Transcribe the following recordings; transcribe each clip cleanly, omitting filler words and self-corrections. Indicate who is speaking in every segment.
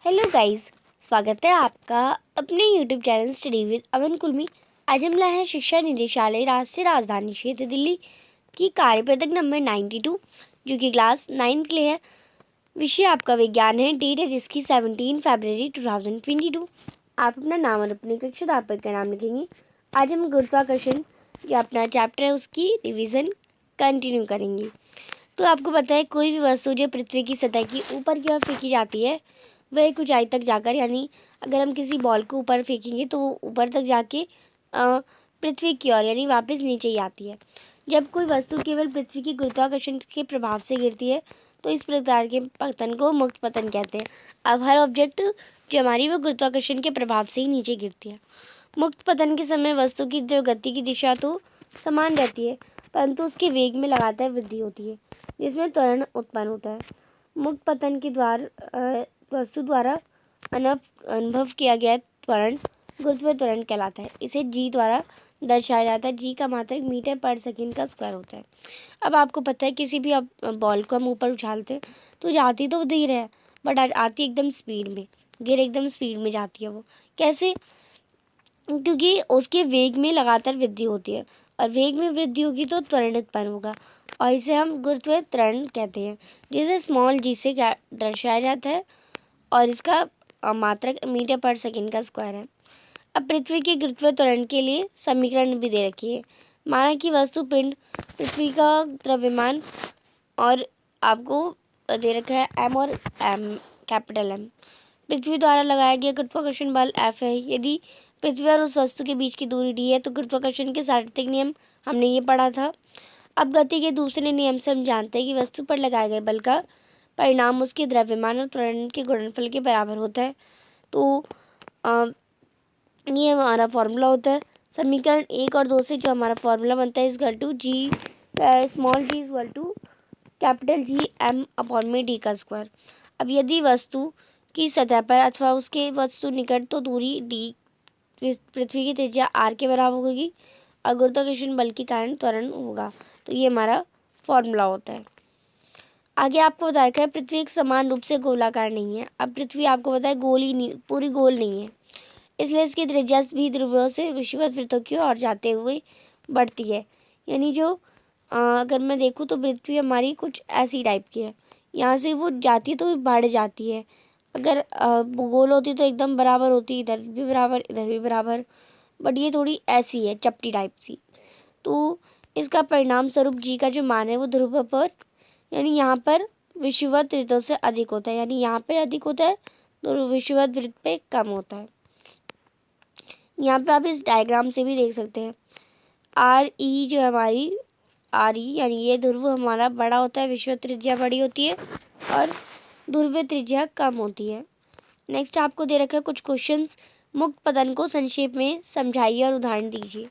Speaker 1: Hello guys, स्वागत है आपका अपने यूट्यूब चैनल स्टडी विद अमन कुलमी। आज हम लाए हैं शिक्षा निदेशालय राष्ट्रीय राजधानी क्षेत्र दिल्ली की कार्यपत्रक नंबर 92 जो कि क्लास 9 के लिए है। विषय आपका विज्ञान है। डेट है जिसकी 17 फरवरी 2022। आप अपना नाम और अपने कक्षाध्यापक का नाम लिखेंगे। आज हम गुरुत्वाकर्षण जो अपना चैप्टर है उसकी रिविज़न कंटिन्यू करेंगे। तो आपको पता है कोई भी वस्तु जो पृथ्वी की सतह की ऊपर की ओर फेंकी जाती है वह एक ऊंचाई तक जाकर, यानी अगर हम किसी बॉल को ऊपर फेंकेंगे तो वो ऊपर तक जाके पृथ्वी की ओर यानी वापस नीचे ही आती है। जब कोई वस्तु केवल पृथ्वी की गुरुत्वाकर्षण के प्रभाव से गिरती है तो इस प्रकार के पतन को मुक्त पतन कहते हैं। अब हर ऑब्जेक्ट जो हमारी वो गुरुत्वाकर्षण के प्रभाव से ही नीचे गिरती है। मुक्त पतन के समय वस्तु की जो गति की दिशा तो समान रहती है, परंतु उसके वेग में लगातार वृद्धि होती है जिसमें त्वरण उत्पन्न होता है। मुक्त पतन के वस्तु द्वारा अनुभव किया गया त्वरण गुरुत्वीय त्वरण कहलाता है। इसे जी द्वारा दर्शाया जाता है। जी का मात्रक मीटर पर सेकंड का स्क्वायर होता है। अब आपको पता है किसी भी बॉल को हम ऊपर उछालते हैं तो जाती तो धीरे है, बट आती एकदम स्पीड में, गिर एकदम स्पीड में जाती है। वो कैसे? क्योंकि उसके वेग में लगातार वृद्धि होती है और वेग में वृद्धि होगी तो त्वरण उत्पन्न होगा और इसे हम गुरुत्वीय त्वरण कहते हैं, जिसे स्मॉल जी से दर्शाया जाता है और इसका मात्रक मीटर पर सेकंड का स्क्वायर है। अब पृथ्वी के गुरुत्वीय त्वरण के लिए समीकरण भी दे रखी है। माना कि वस्तु पिंड पृथ्वी का द्रव्यमान और आपको दे रखा है एम और एम, कैपिटल एम। पृथ्वी द्वारा लगाया गया गुरुत्वाकर्षण बल एफ है। यदि पृथ्वी और उस वस्तु के बीच की दूरी डी है तो गुरुत्वाकर्षण के सार्वत्रिक नियम हमने ये पढ़ा था। अब गति के दूसरे नियम से हम जानते हैं कि वस्तु पर लगाए गए बल का परिणाम उसके द्रव्यमान और त्वरण के गुणनफल के बराबर होता है। तो ये हमारा फॉर्मूला होता है। समीकरण 1 और 2 से जो हमारा फॉर्मूला बनता है is equal to G, small G is equal to capital G M upon में डी का स्क्वायर। अब यदि वस्तु की सतह पर अथवा उसके वस्तु निकट तो दूरी डी पृथ्वी की त्रिज्या आर के बराबर होगी और गुरुत्वाकर्षण बल के कारण त्वरण होगा। तो ये हमारा फॉर्मूला होता है। आगे आपको बता रखा है पृथ्वी एक समान रूप से गोलाकार नहीं है। अब पृथ्वी आपको पता है गोल ही नहीं, पूरी गोल नहीं है, इसलिए इसकी त्रिज्या भी ध्रुवों से विषुवत वृत्तों की ओर जाते हुए बढ़ती है। यानी जो अगर मैं देखूँ तो पृथ्वी हमारी कुछ ऐसी टाइप की है, यहाँ से वो जाती है तो बढ़ जाती है। अगर गोल होती तो एकदम बराबर होती, इधर भी बराबर इधर भी बराबर, बट ये थोड़ी ऐसी है चपटी टाइप सी। तो इसका परिणाम स्वरूप जी का जो मान है वो ध्रुव पर यानी यहाँ पर विषुवत वृत्तों से अधिक होता है, यानी यहाँ पे अधिक होता है तो विषुवत वृत्त पे कम होता है। यहाँ पे आप इस डायग्राम से भी देख सकते हैं आर ई जो हमारी आर ई यानी ये ध्रुव हमारा बड़ा होता है, विषुवत त्रिज्या बड़ी होती है और ध्रुवीय त्रिज्या कम होती है। नेक्स्ट आपको दे रखा है कुछ क्वेश्चंस। मुक्त पतन को संक्षेप में समझाइए और उदाहरण दीजिए।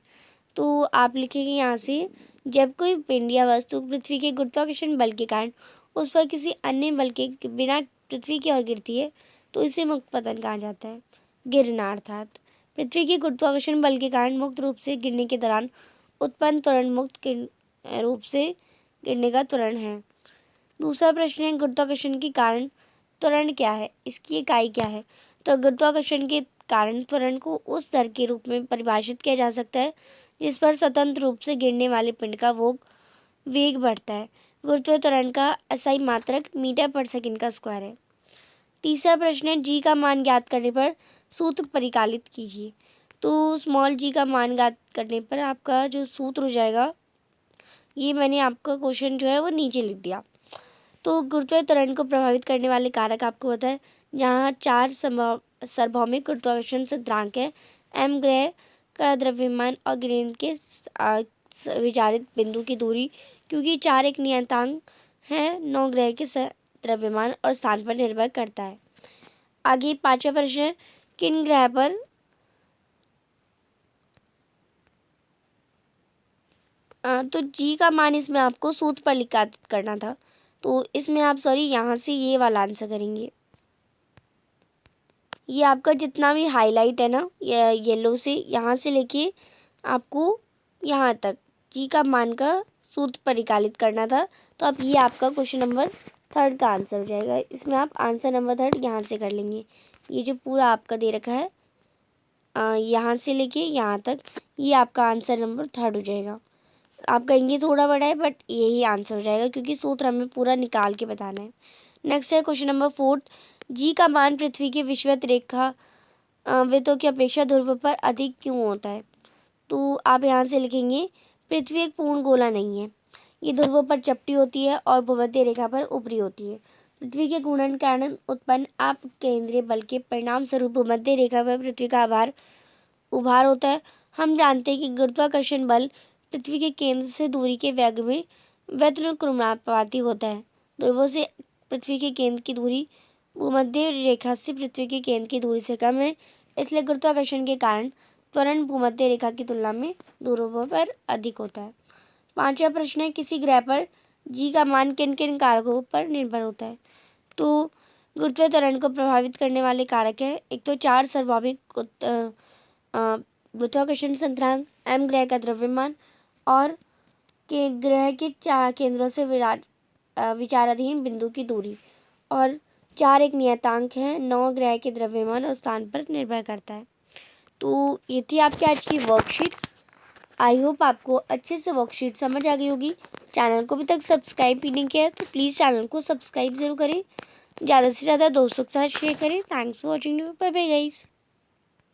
Speaker 1: तो आप लिखेंगे यहाँ से, जब कोई पिंड या वस्तु पृथ्वी के गुरुत्वाकर्षण बल के कारण उस पर किसी अन्य बल के बिना पृथ्वी की ओर गिरती है तो इसे मुक्त पतन कहा जाता है। गिरना अर्थात पृथ्वी के गुरुत्वाकर्षण बल के कारण मुक्त रूप से गिरने के दौरान उत्पन्न त्वरण मुक्त रूप से गिरने का त्वरण है। दूसरा प्रश्न है गुरुत्वाकर्षण के कारण त्वरण क्या है, इसकी इकाई क्या है? तो गुरुत्वाकर्षण के कारण त्वरण को उस दर के रूप में परिभाषित किया जा सकता है जिस पर स्वतंत्र रूप से गिरने वाले पिंड का वेग बढ़ता है। गुरुत्वीय त्वरण का एसआई मात्रक मीटर पर सेकंड का स्क्वायर है। तीसरा प्रश्न है जी का मान ज्ञात करने पर सूत्र परिकलित कीजिए। तो स्मॉल जी का मान ज्ञात करने पर आपका जो सूत्र हो जाएगा, ये मैंने आपका क्वेश्चन जो है वो नीचे लिख दिया। तो गुरुत्वीय त्वरण को प्रभावित करने वाले कारक आपको पता है, यहाँ 4 सार्वभौमिक गुरुत्वाकर्षण सिद्धांक है। एम ग्रह का द्रव्यमान और ग्रेन के विचारित बिंदु की दूरी, क्योंकि 4 एक नियतांक है, 9 ग्रह के द्रव्यमान और स्थान पर निर्भर करता है। आगे 5वां प्रश्न है किन ग्रह पर तो जी का मान इसमें आपको सूत्र पर लिख करना था, तो इसमें आप यहाँ से ये वाला आंसर करेंगे। ये आपका जितना भी हाईलाइट है ना येलो से, यहाँ से लेके आपको यहाँ तक जी का मान का सूत्र परिकलित करना था। तो अब ये आपका क्वेश्चन नंबर थर्ड का आंसर हो जाएगा। इसमें आप आंसर नंबर थर्ड यहाँ से कर लेंगे। ये जो पूरा आपका दे रखा है यहाँ से लेके यहाँ तक, ये आपका आंसर नंबर थर्ड हो जाएगा। आप कहेंगे थोड़ा बड़ा है, बट यही आंसर हो जाएगा क्योंकि सूत्र हमें पूरा निकाल के बताना है। नेक्स्ट है क्वेश्चन नंबर फोर्थ। जी का मान पृथ्वी की विषुवत रेखा वृत्तों की अपेक्षा ध्रुव पर अधिक क्यों होता है? तो आप यहाँ से लिखेंगे पृथ्वी एक पूर्ण गोला नहीं है, ये ध्रुवों पर चपटी होती है और भूमध्य रेखा पर ऊपरी होती है। पृथ्वी के घूर्णन के कारण उत्पन्न आप केंद्रीय बल के परिणाम स्वरूप भूमध्य रेखा पर पृथ्वी का उभार होता है। हम जानते हैं कि गुरुत्वाकर्षण बल पृथ्वी के केंद्र से दूरी के वेग में व्यतिक्रमानुपाती होता है। ध्रुवों से पृथ्वी के केंद्र की दूरी भूमध्य रेखा से पृथ्वी के केंद्र की दूरी से कम है, इसलिए गुरुत्वाकर्षण के कारण त्वरण भूमध्य रेखा की तुलना में ध्रुवों पर अधिक होता है। पांचवा प्रश्न है, किसी ग्रह पर जी का मान किन किन कारकों पर निर्भर होता है? तो गुरुत्वीय त्वरण को प्रभावित करने वाले कारक हैं। एक तो चार सर्वाधिक गुरुत्वाकर्षण स्थिरांक, एम ग्रह का द्रव्यमान और के ग्रह के चार केंद्रों से विचाराधीन बिंदु की दूरी, और चार एक नियतांक है, 9 ग्रह के द्रव्यमान और स्थान पर निर्भर करता है। तो ये थी आपकी आज की वर्कशीट। आई होप आपको अच्छे से वर्कशीट समझ आ गई होगी। चैनल को अभी तक सब्सक्राइब भी नहीं किया है तो प्लीज़ चैनल को सब्सक्राइब ज़रूर करें, ज़्यादा से ज़्यादा दोस्तों के साथ शेयर करें। Thanks for watching, bye bye guys.